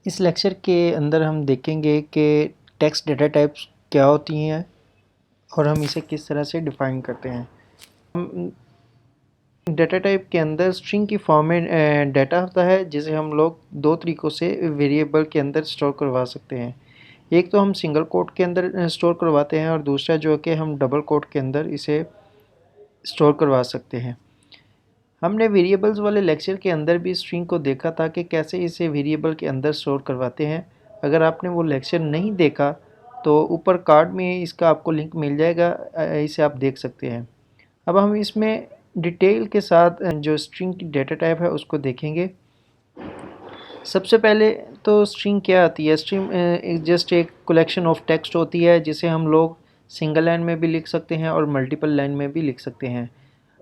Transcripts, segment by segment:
इस लेक्चर के अंदर हम देखेंगे कि टेक्स्ट डेटा टाइप्स क्या होती हैं और हम इसे किस तरह से डिफ़ाइन करते हैं। हम डेटा टाइप के अंदर स्ट्रिंग की फॉर्म में डाटा होता है जिसे हम लोग दो तरीक़ों से वेरिएबल के अंदर स्टोर करवा सकते हैं। एक तो हम सिंगल कोट के अंदर स्टोर करवाते हैं और दूसरा जो कि हम डबल कोट के अंदर इसे स्टोर करवा सकते हैं। हमने वेरिएबल्स वाले लेक्चर के अंदर भी स्ट्रिंग को देखा था कि कैसे इसे वेरिएबल के अंदर स्टोर करवाते हैं। अगर आपने वो लेक्चर नहीं देखा तो ऊपर कार्ड में इसका आपको लिंक मिल जाएगा, इसे आप देख सकते हैं। अब हम इसमें डिटेल के साथ जो स्ट्रिंग की डेटा टाइप है उसको देखेंगे। सबसे पहले तो स्ट्रिंग क्या आती है? स्ट्रिंग जस्ट एक कलेक्शन ऑफ टेक्स्ट होती है जिसे हम लोग सिंगल लाइन में भी लिख सकते हैं और मल्टीपल लाइन में भी लिख सकते हैं।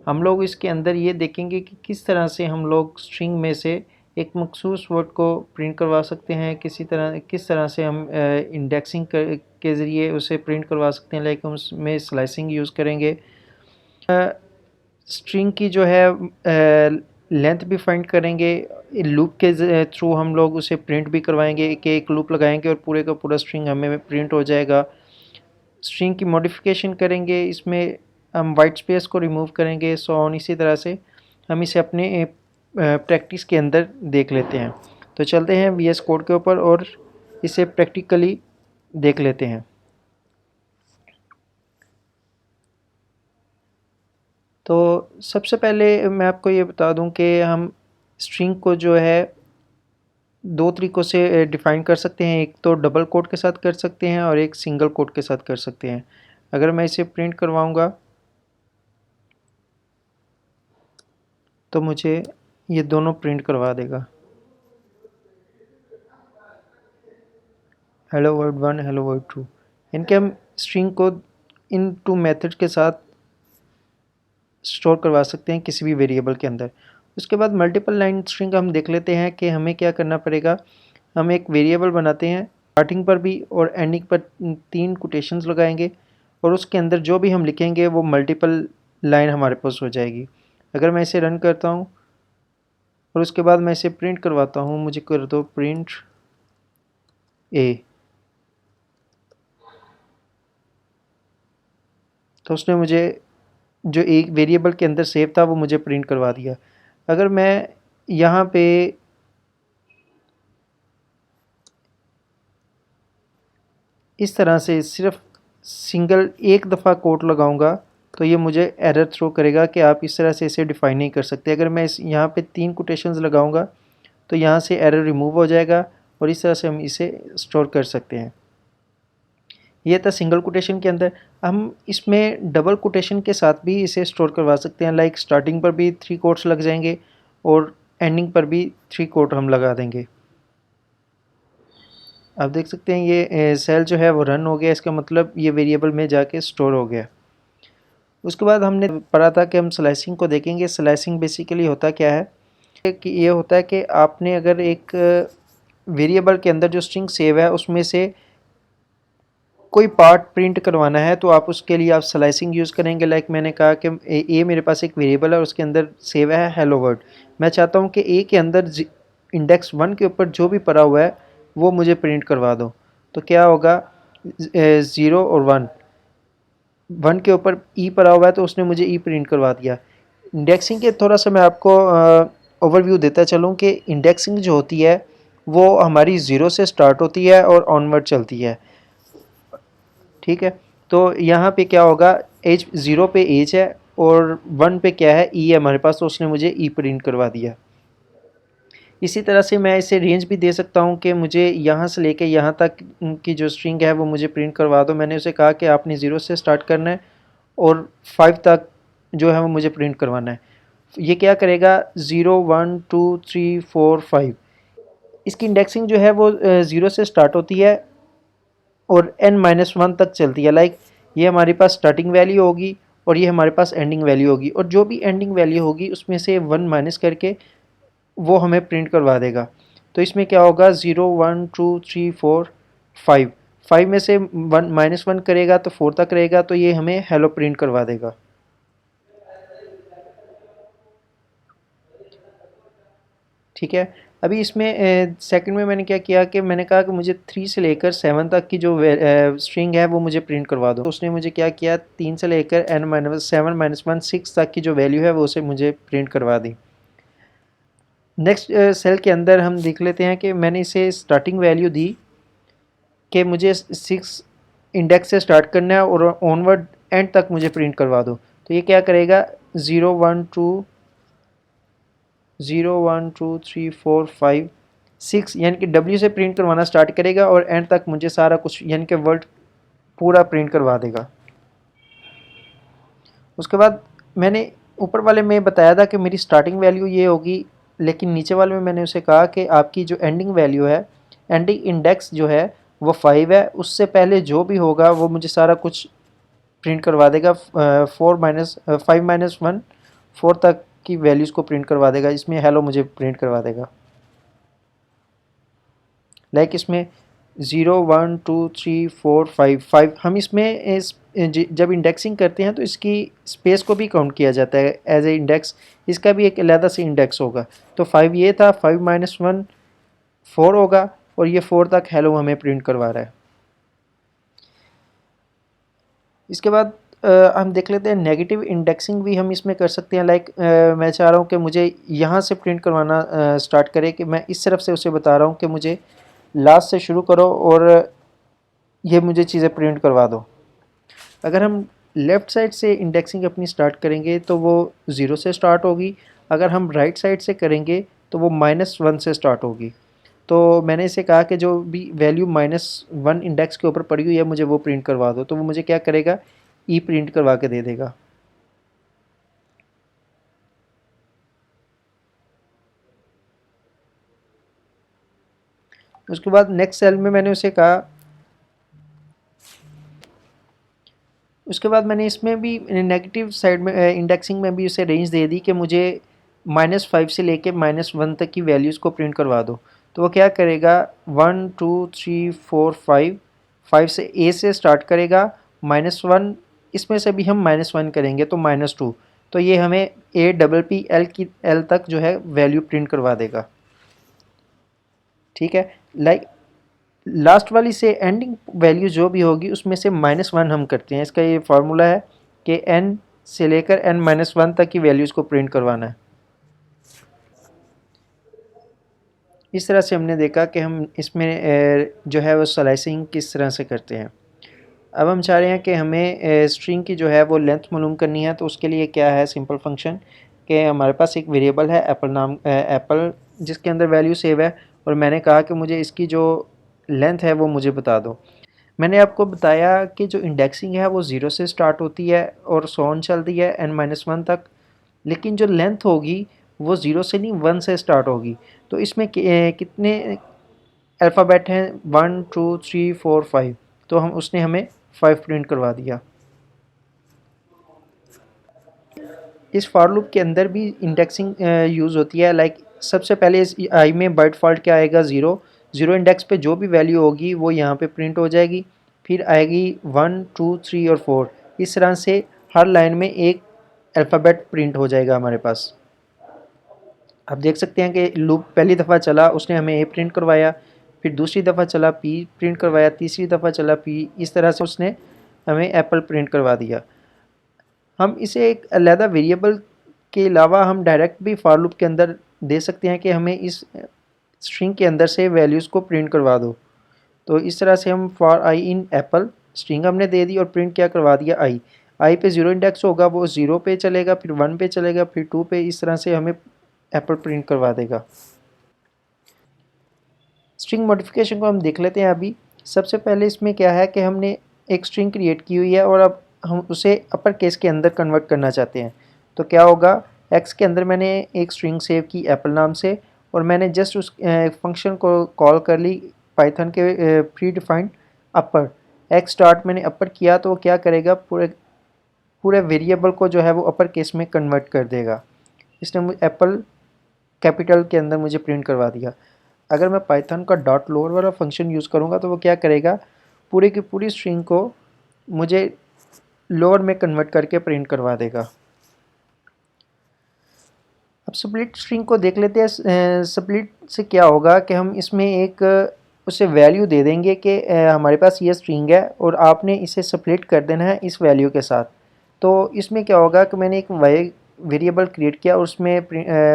हम लोग इसके अंदर ये देखेंगे कि किस तरह से हम लोग स्ट्रिंग में से एक मखसूस वर्ड को प्रिंट करवा सकते हैं, किस तरह से हम इंडेक्सिंग के ज़रिए उसे प्रिंट करवा सकते हैं। लाइक हम उसमें स्लाइसिंग यूज़ करेंगे। स्ट्रिंग की जो है लेंथ भी फाइंड करेंगे। लूप के थ्रू हम लोग उसे प्रिंट भी करवाएंगे कि एक लूप लगाएंगे और पूरे का पूरा स्ट्रिंग हमें प्रिंट हो जाएगा। स्ट्रिंग की मॉडिफिकेशन करेंगे, इसमें हम वाइट स्पेस को रिमूव करेंगे, सो ऑन। इसी तरह से हम इसे अपने प्रैक्टिस के अंदर देख लेते हैं। तो चलते हैं VS कोड के ऊपर और इसे प्रैक्टिकली देख लेते हैं। तो सबसे पहले मैं आपको ये बता दूं कि हम स्ट्रिंग को जो है दो तरीक़ों से डिफ़ाइन कर सकते हैं। एक तो डबल कोट के साथ कर सकते हैं और एक सिंगल कोट के साथ कर सकते हैं। अगर मैं इसे प्रिंट करवाऊंगा तो मुझे ये दोनों प्रिंट करवा देगा, हेलो वर्ड 1, हेलो वर्ड 2। इनके हम स्ट्रिंग को इन टू मेथड के साथ स्टोर करवा सकते हैं किसी भी वेरिएबल के अंदर। उसके बाद मल्टीपल लाइन स्ट्रिंग हम देख लेते हैं कि हमें क्या करना पड़ेगा। हम एक वेरिएबल बनाते हैं, स्टार्टिंग पर भी और एंडिंग पर 3 कोटेशंस लगाएंगे और उसके अंदर जो भी हम लिखेंगे वो मल्टीपल लाइन हमारे पास हो जाएगी। अगर मैं इसे रन करता हूँ और उसके बाद मैं इसे प्रिंट करवाता हूँ, मुझे कर दो प्रिंट ए, तो उसने मुझे जो एक वेरिएबल के अंदर सेव था वो मुझे प्रिंट करवा दिया। अगर मैं यहाँ पे इस तरह से सिर्फ सिंगल एक दफ़ा कोट लगाऊंगा तो ये मुझे एरर थ्रो करेगा कि आप इस तरह से इसे डिफ़ाइन नहीं कर सकते। अगर मैं इस यहाँ पे 3 कोटेशंस लगाऊंगा तो यहाँ से एरर रिमूव हो जाएगा और इस तरह से हम इसे स्टोर कर सकते हैं। ये था सिंगल कोटेशन के अंदर। हम इसमें डबल कोटेशन के साथ भी इसे स्टोर करवा सकते हैं। लाइक स्टार्टिंग पर भी 3 कोट्स लग जाएंगे और एंडिंग पर भी 3 कोट हम लगा देंगे। आप देख सकते हैं ये सेल जो है वो रन हो गया, इसका मतलब ये वेरिएबल में जाके स्टोर हो गया। उसके बाद हमने पढ़ा था कि हम स्लाइसिंग को देखेंगे। स्लाइसिंग बेसिकली होता क्या है कि ये होता है कि आपने अगर एक वेरिएबल के अंदर जो स्ट्रिंग सेव है उसमें से कोई पार्ट प्रिंट करवाना है तो आप उसके लिए आप स्लाइसिंग यूज़ करेंगे। लाइक मैंने कहा कि ए मेरे पास एक वेरिएबल है और उसके अंदर सेव है हेलो वर्ड। मैं चाहता हूँ कि ए के अंदर इंडेक्स 1 के ऊपर जो भी पड़ा हुआ है वो मुझे प्रिंट करवा दो। तो क्या होगा, 0 और 1 के ऊपर ई पड़ा हुआ है तो उसने मुझे ई प्रिंट करवा दिया। इंडेक्सिंग के थोड़ा सा मैं आपको ओवरव्यू देता चलूँ कि इंडेक्सिंग जो होती है वो हमारी 0 से स्टार्ट होती है और ऑनवर्ड चलती है। ठीक है, तो यहाँ पे क्या होगा, एज 0 पे एज है और 1 पे क्या है, ई है हमारे पास, तो उसने मुझे ई प्रिंट करवा दिया। इसी तरह से मैं इसे रेंज भी दे सकता हूँ कि मुझे यहाँ से लेके यहाँ तक की जो स्ट्रिंग है वो मुझे प्रिंट करवा दो। मैंने उसे कहा कि आपने 0 से स्टार्ट करना है और 5 तक जो है वो मुझे प्रिंट करवाना है। ये क्या करेगा, 0 1 2 3 4 5। इसकी इंडेक्सिंग जो है वो 0 से स्टार्ट होती है और n-1 तक चलती है। लाइक ये हमारे पास स्टार्टिंग वैल्यू होगी और ये हमारे पास एंडिंग वैल्यू होगी और जो भी एंडिंग वैल्यू होगी उसमें से 1 माइनस करके वो हमें प्रिंट करवा देगा। तो इसमें क्या होगा, 0 1 2 3 4 5, 5 में से 1 -1 करेगा तो 4 तक रहेगा, तो ये हमें हेलो प्रिंट करवा देगा। ठीक है, अभी इसमें सेकंड में मैंने क्या किया कि मैंने कहा कि मुझे 3 से लेकर 7 तक की जो स्ट्रिंग है वो मुझे प्रिंट करवा दो। तो उसने मुझे क्या किया, 3 से लेकर n-7 -1 6 तक की जो वैल्यू है वो उसे मुझे प्रिंट करवा दी। नेक्स्ट सेल के अंदर हम देख लेते हैं कि मैंने इसे स्टार्टिंग वैल्यू दी कि मुझे 6 इंडेक्स से स्टार्ट करना है और ऑनवर्ड एंड तक मुझे प्रिंट करवा दो। तो ये क्या करेगा, 0 1 2 0 1 2 3 4 5 6 यानी कि W से प्रिंट करवाना स्टार्ट करेगा और एंड तक मुझे सारा कुछ यानी कि वर्ड पूरा प्रिंट करवा देगा। उसके बाद मैंने ऊपर वाले में बताया था कि मेरी स्टार्टिंग वैल्यू ये होगी, लेकिन नीचे वाले में मैंने उसे कहा कि आपकी जो एंडिंग वैल्यू है, एंडिंग इंडेक्स जो है वो 5 है, उससे पहले जो भी होगा वो मुझे सारा कुछ प्रिंट करवा देगा। 5 - 1 4 तक की वैल्यूज़ को प्रिंट करवा देगा। इसमें हेलो मुझे प्रिंट करवा देगा। लाइक इसमें 0 1 2 3 4 5 5 हम इसमें जब इंडेक्सिंग करते हैं तो इसकी स्पेस को भी काउंट किया जाता है एज ए इंडेक्स। इसका भी एक अलग से इंडेक्स होगा। तो 5 ये था, 5 - 1 4 होगा और ये 4 तक हेलो हमें प्रिंट करवा रहा है। इसके बाद हम देख लेते हैं नेगेटिव इंडेक्सिंग भी हम इसमें कर सकते हैं। लाइक मैं चाह रहा हूँ कि मुझे यहाँ से प्रिंट करवाना स्टार्ट करे, कि मैं इस तरफ से उसे बता रहा हूँ कि मुझे लास्ट से शुरू करो और ये मुझे चीज़ें प्रिंट करवा दो। अगर हम लेफ़्ट साइड से इंडेक्सिंग अपनी स्टार्ट करेंगे तो वो 0 से स्टार्ट होगी। अगर हम राइट साइड से करेंगे तो वो -1 से स्टार्ट होगी। तो मैंने इसे कहा कि जो भी वैल्यू -1 इंडेक्स के ऊपर पड़ी हुई है मुझे वो प्रिंट करवा दो। तो वो मुझे क्या करेगा, ई प्रिंट करवा के दे देगा। उसके बाद नेक्स्ट सेल में मैंने उसे कहा, उसके बाद मैंने इसमें भी नेगेटिव साइड में इंडेक्सिंग में भी उसे रेंज दे दी कि मुझे -5 से लेके -1 तक की वैल्यूज़ को प्रिंट करवा दो। तो वो क्या करेगा, 1 2 3 4 5 5 से ए से स्टार्ट करेगा, -1 इसमें से भी हम -1 करेंगे तो -2। तो ये हमें ए डबल पी एल की एल तक जो है वैल्यू प्रिंट करवा देगा। ठीक है। लाइक लास्ट वाली से एंडिंग वैल्यू जो भी होगी उसमें से -1 हम करते हैं। इसका ये फार्मूला है कि n से लेकर n-1 तक की वैल्यूज़ को प्रिंट करवाना है। इस तरह से हमने देखा कि हम इसमें जो है वो स्लाइसिंग किस तरह से करते हैं। अब हम चाह रहे हैं कि हमें स्ट्रिंग की जो है वो लेंथ मालूम करनी है। तो उसके लिए क्या है सिंपल फंक्शन, कि हमारे पास एक वेरिएबल है एप्पल नाम, एप्पल, जिसके अंदर वैल्यू सेव है और मैंने कहा कि मुझे इसकी जो लेंथ है वो मुझे बता दो। मैंने आपको बताया कि जो इंडेक्सिंग है वो 0 से स्टार्ट होती है और सो ऑन चलती है n-1 तक, लेकिन जो लेंथ होगी वो 0 से नहीं 1 से स्टार्ट होगी। तो इसमें कितने अल्फ़ाबेट हैं, 1 2 3 4 5। तो हम उसने हमें 5 प्रिंट करवा दिया। इस फॉर लूप के अंदर भी इंडेक्सिंग यूज़ होती है। लाइक सबसे पहले इस आई में बाय डिफ़ॉल्ट क्या आएगा, 0 0 इंडेक्स पे जो भी वैल्यू होगी वो यहाँ पे प्रिंट हो जाएगी। फिर आएगी 1 2 3 और 4। इस तरह से हर लाइन में एक अल्फ़ाबेट प्रिंट हो जाएगा हमारे पास। आप देख सकते हैं कि लूप पहली दफ़ा चला उसने हमें ए प्रिंट करवाया, फिर दूसरी दफ़ा चला पी प्रिंट करवाया, तीसरी दफ़ा चला पी, इस तरह से उसने हमें एप्पल प्रिंट करवा दिया। हम इसे एक अलहदा वेरिएबल के अलावा हम डायरेक्ट भी फॉर लूप के अंदर दे सकते हैं कि हमें इस स्ट्रिंग के अंदर से वैल्यूज़ को प्रिंट करवा दो। तो इस तरह से हम for I in Apple string हमने दे दी और प्रिंट क्या करवा दिया, आई पे 0 इंडेक्स होगा वो 0 पे चलेगा, फिर 1 पे चलेगा, फिर 2 पे, इस तरह से हमें एप्पल प्रिंट करवा देगा। स्ट्रिंग मॉडिफिकेशन को हम देख लेते हैं। अभी सबसे पहले इसमें क्या है कि हमने एक स्ट्रिंग क्रिएट की हुई है और अब हम उसे अपर केस के अंदर कन्वर्ट करना चाहते हैं। तो क्या होगा, एक्स के अंदर मैंने एक स्ट्रिंग सेव की एप्पल नाम से और मैंने जस्ट उस फंक्शन को कॉल कर ली पाइथन के प्री डिफाइंड अपर। एक्स स्टार्ट मैंने अपर किया तो वो क्या करेगा, पूरे पूरे वेरिएबल को जो है वो अपर केस में कन्वर्ट कर देगा। इसने मुझे एप्पल कैपिटल के अंदर मुझे प्रिंट करवा दिया। अगर मैं पाइथन का डॉट लोअर वाला फंक्शन यूज़ करूँगा तो वो क्या करेगा, पूरी की पूरी स्ट्रिंग को मुझे लोअर में कन्वर्ट करके प्रिंट करवा देगा। अब स्प्लिट स्ट्रिंग को देख लेते हैं। स्प्लिट से क्या होगा कि हम इसमें एक उसे वैल्यू दे देंगे कि हमारे पास ये स्ट्रिंग है और आपने इसे स्प्लिट कर देना है इस वैल्यू के साथ। तो इसमें क्या होगा कि मैंने एक वाई वेरिएबल क्रिएट किया और उसमें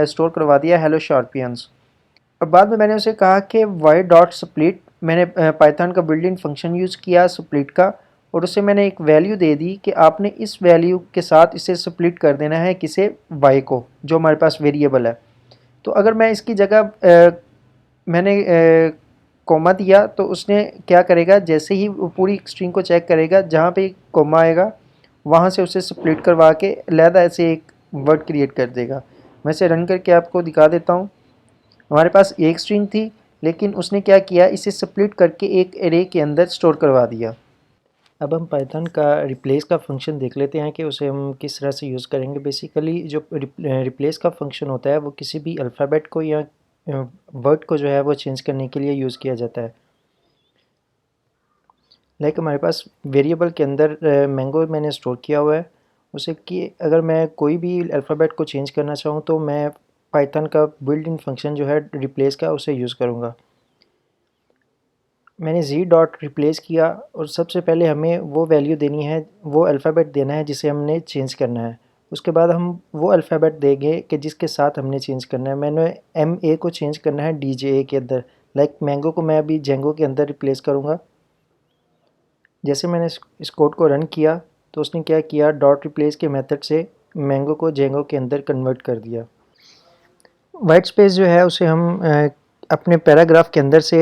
स्टोर करवा दिया हेलो शार्पियंस, और बाद में मैंने उसे कहा कि वाई डॉट स्प्लिट, मैंने पाइथन का बिल्ट इन फंक्शन यूज़ किया स्प्लिट का, और उसे मैंने एक वैल्यू दे दी कि आपने इस वैल्यू के साथ इसे स्प्लिट कर देना है किसे, वाई को, जो हमारे पास वेरिएबल है। तो अगर मैं इसकी जगह मैंने कोमा दिया तो उसने क्या करेगा, जैसे ही वो पूरी स्ट्रिंग को चेक करेगा जहाँ पे कोमा आएगा वहाँ से उसे स्प्लिट करवा के अलहदा ऐसे एक वर्ड क्रिएट कर देगा। मैं इसे रन करके आपको दिखा देता हूँ। हमारे पास एक स्ट्रिंग थी लेकिन उसने क्या किया, इसे स्प्लिट करके एक एरे के अंदर स्टोर करवा दिया। अब हम पाइथन का रिप्लेस का फंक्शन देख लेते हैं कि उसे हम किस तरह से यूज़ करेंगे। बेसिकली जो रिप्लेस का फंक्शन होता है वो किसी भी अल्फ़ाबेट को या वर्ड को जो है वो चेंज करने के लिए यूज़ किया जाता है। लाइक हमारे पास वेरिएबल के अंदर मैंगो मैंने स्टोर किया हुआ है, उसे कि अगर मैं कोई भी अल्फ़ाबेट को चेंज करना चाहूँ तो मैं पाइथन का बिल्ट इन फंक्शन जो है रिप्लेस का उसे यूज़ करूँगा। मैंने जी डॉट रिप्लेस किया और सबसे पहले हमें वो वैल्यू देनी है, वो अल्फ़ाबेट देना है जिसे हमने चेंज करना है। उसके बाद हम वो अल्फ़ाबेट देंगे कि जिसके साथ हमने चेंज करना है। मैंने एम ए को चेंज करना है डी जे ए के अंदर, लाइक मैंगो को मैं अभी जेंगो के अंदर रिप्लेस करूँगा। जैसे मैंने इस कोड को रन किया तो उसने क्या किया, डॉट रिप्लेस के मेथड से मैंगो को जेंगो के अंदर कन्वर्ट कर दिया। वाइट स्पेस जो है उसे हम अपने पैराग्राफ के अंदर से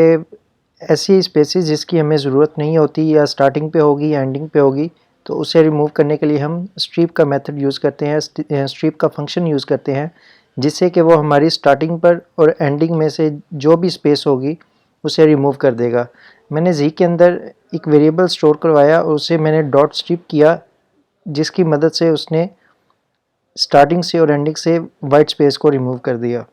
ऐसी स्पेसेस जिसकी हमें ज़रूरत नहीं होती या स्टार्टिंग पे होगी या एंडिंग पे होगी, तो उसे रिमूव करने के लिए हम स्ट्रिप का मेथड यूज़ करते हैं, स्ट्रिप का फंक्शन यूज़ करते हैं, जिससे कि वो हमारी स्टार्टिंग पर और एंडिंग में से जो भी स्पेस होगी उसे रिमूव कर देगा। मैंने जी के अंदर एक वेरिएबल स्टोर करवाया और उसे मैंने डॉट स्ट्रिप किया, जिसकी मदद से उसने स्टार्टिंग से और एंडिंग से वाइट स्पेस को रिमूव कर दिया।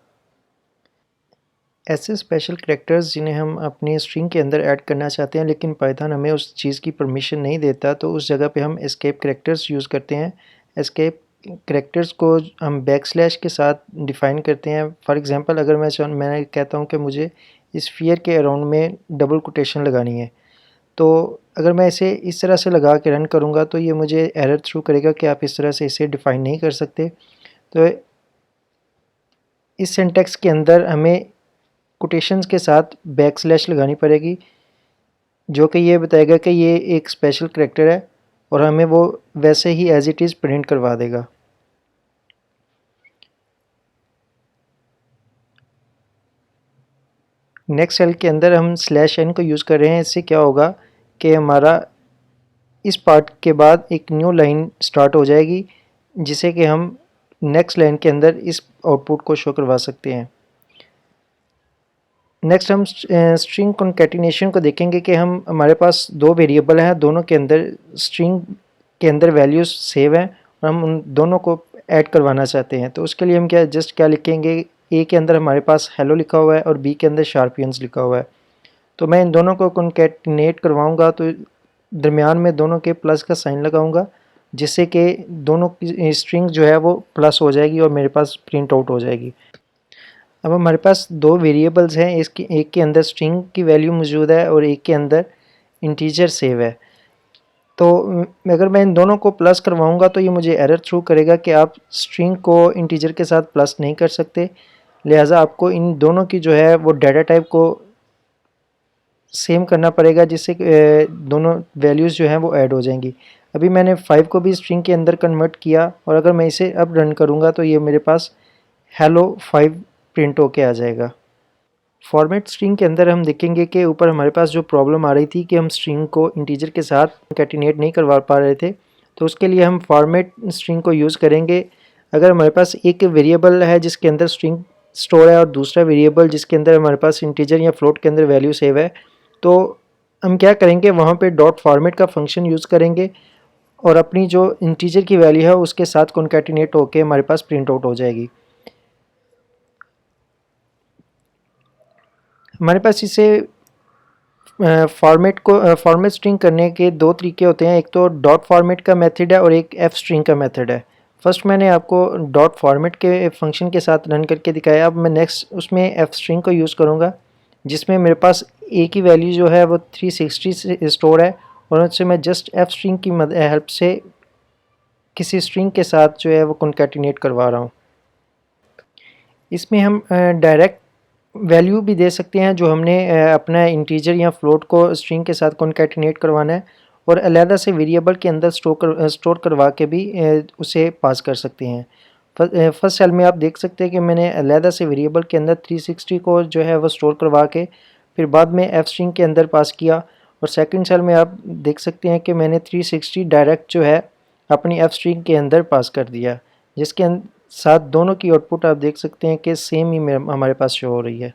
ऐसे स्पेशल करैक्टर्स जिन्हें हम अपनी स्ट्रिंग के अंदर ऐड करना चाहते हैं लेकिन पाइथन हमें उस चीज़ की परमिशन नहीं देता, तो उस जगह पे हम एस्केप करैक्टर्स यूज़ करते हैं। एस्केप करैक्टर्स को हम बैकस्लैश के साथ डिफ़ाइन करते हैं। फॉर एग्जांपल अगर मैं कहता हूँ कि मुझे इस फियर के अराउंड में डबल कोटेशन लगानी है, तो अगर मैं इसे इस तरह से लगा के रन करूँगा तो ये मुझे एरर थ्रू करेगा कि आप इस तरह से इसे डिफ़ाइन नहीं कर सकते। तो इस सिंटैक्स के अंदर हमें कोटेशंस के साथ बैकस्लैश लगानी पड़ेगी, जो कि ये बताएगा कि ये एक स्पेशल करैक्टर है और हमें वो वैसे ही एज इट इज़ प्रिंट करवा देगा। नेक्स्ट सेल के अंदर हम स्लैश एन को यूज़ कर रहे हैं। इससे क्या होगा कि हमारा इस पार्ट के बाद एक न्यू लाइन स्टार्ट हो जाएगी, जिसे कि हम नेक्स्ट लाइन के अंदर इस आउटपुट को शो करवा सकते हैं। नेक्स्ट हम स्ट्रिंग कॉन्कैटिनेशन को देखेंगे कि हमारे पास दो वेरिएबल हैं, दोनों के अंदर स्ट्रिंग के अंदर वैल्यूज़ सेव हैं और हम उन दोनों को ऐड करवाना चाहते हैं। तो उसके लिए हम क्या लिखेंगे, ए के अंदर हमारे पास हेलो लिखा हुआ है और बी के अंदर शार्पियंस लिखा हुआ है। तो मैं इन दोनों को कॉन्कैटिनेट करवाऊँगा तो दरमियान में दोनों के प्लस का साइन लगाऊँगा, जिससे कि दोनों की स्ट्रिंग जो है वो प्लस हो जाएगी और मेरे पास प्रिंट आउट हो जाएगी। अब हमारे पास दो वेरिएबल्स हैं, इसकी एक के अंदर स्ट्रिंग की वैल्यू मौजूद है और एक के अंदर इंटीजर सेव है। तो अगर मैं इन दोनों को प्लस करवाऊंगा तो ये मुझे एरर थ्रू करेगा कि आप स्ट्रिंग को इंटीजर के साथ प्लस नहीं कर सकते, लिहाजा आपको इन दोनों की जो है वो डाटा टाइप को सेम करना पड़ेगा, जिससे दोनों वैल्यूज़ जो हैं वो ऐड हो जाएंगी। अभी मैंने 5 को भी स्ट्रिंग के अंदर कन्वर्ट किया और अगर मैं इसे अब रन करूँगा तो ये मेरे पास हेलो 5 प्रिंट होके आ जाएगा। फॉर्मेट स्ट्रिंग के अंदर हम देखेंगे कि ऊपर हमारे पास जो प्रॉब्लम आ रही थी कि हम स्ट्रिंग को इंटीजर के साथ कैटिनेट नहीं करवा पा रहे थे, तो उसके लिए हम फॉर्मेट स्ट्रिंग को यूज़ करेंगे। अगर हमारे पास एक वेरिएबल है जिसके अंदर स्ट्रिंग स्टोर है और दूसरा वेरिएबल जिसके अंदर हमारे पास इंटीजर या फ्लोट के अंदर वैल्यू सेव है, तो हम क्या करेंगे, वहाँ पे डॉट फॉर्मेट का फंक्शन यूज़ करेंगे और अपनी जो इंटीजर की वैल्यू है उसके साथ कॉन्कैटिनेट होके हमारे पास प्रिंट आउट हो जाएगी। हमारे पास इसे फॉर्मेट स्ट्रिंग करने के दो तरीके होते हैं, एक तो डॉट फॉर्मेट का मेथड है और एक एफ स्ट्रिंग का मेथड है। फर्स्ट मैंने आपको डॉट फॉर्मेट के फंक्शन के साथ रन करके दिखाया। अब मैं नेक्स्ट उसमें एफ स्ट्रिंग को यूज़ करूँगा, जिसमें मेरे पास ए की वैल्यू जो है वो 360 से स्टोर है, और उससे मैं जस्ट एफ स्ट्रिंग की हेल्प से किसी स्ट्रिंग के साथ जो है वो कॉन्कैटिनेट करवा रहा हूँ। इसमें हम डायरेक्ट वैल्यू भी दे सकते हैं, जो हमने अपना इंटीजर या फ्लोट को स्ट्रिंग के साथ कॉन्कैटिनेट करवाना है, और अलहदा से वेरिएबल के अंदर स्टोर करवा के भी उसे पास कर सकते हैं। फर्स्ट सेल में आप देख सकते हैं कि मैंने अलहदा से वेरिएबल के अंदर 360 को जो है वो स्टोर करवा के फिर बाद में एफ स्ट्रिंग के अंदर पास किया, और सेकंड सेल में आप देख सकते हैं कि मैंने 360 डायरेक्ट जो है अपनी एफ स्ट्रिंग के अंदर पास कर दिया, जिसके साथ दोनों की आउटपुट आप देख सकते हैं कि सेम ही हमारे पास शो हो रही है।